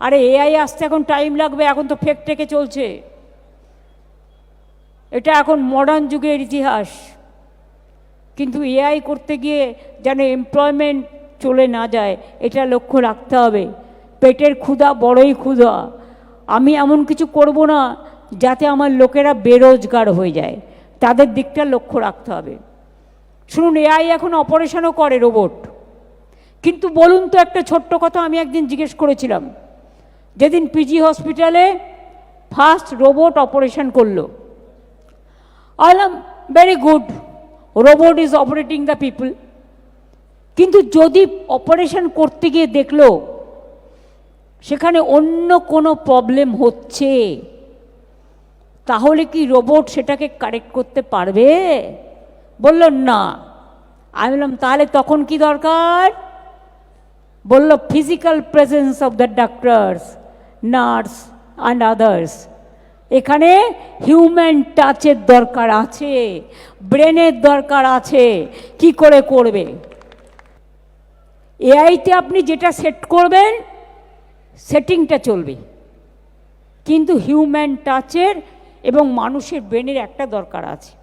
আরে এআই আসতে এখন টাইম লাগবে, এখন তো ফেক টেকে চলছে, এটা এখন মডার্ন যুগের ইতিহাস। কিন্তু এআই করতে গিয়ে যেন এমপ্লয়মেন্ট চলে না যায়, এটা লক্ষ্য রাখতে হবে। পেটের ক্ষুধা বড়ই ক্ষুধা, আমি এমন কিছু করব না যাতে আমার লোকেরা বেরোজগার হয়ে যায়, তাদের দিকটা লক্ষ্য রাখতে হবে। শুনুন, এআই এখন অপারেশনও করে, রোবট। কিন্তু বলুন তো একটা ছোট্ট কথা, আমি একদিন জিজ্ঞেস করেছিলাম, যেদিন পিজি হসপিটালে ফার্স্ট রোবট অপারেশন করলো, আইলাম very good, robot is operating the people. কিন্তু যদি অপারেশন করতে গিয়ে দেখলো সেখানে অন্য কোনো প্রবলেম হচ্ছে, তাহলে কি রোবট সেটাকে কারেক্ট করতে পারবে? বলল না। আমি বললাম তাহলে তখন কি দরকার? বলল physical presence of the doctors, nurse and others. এখানে হিউম্যান টাচের দরকার আছে, ব্রেনের দরকার আছে। কি করে করবে? এআইতে আপনি যেটা সেট করবেন সেটিংটা চলবে, কিন্তু হিউম্যান টাচের এবং মানুষের ব্রেনের একটা দরকার আছে।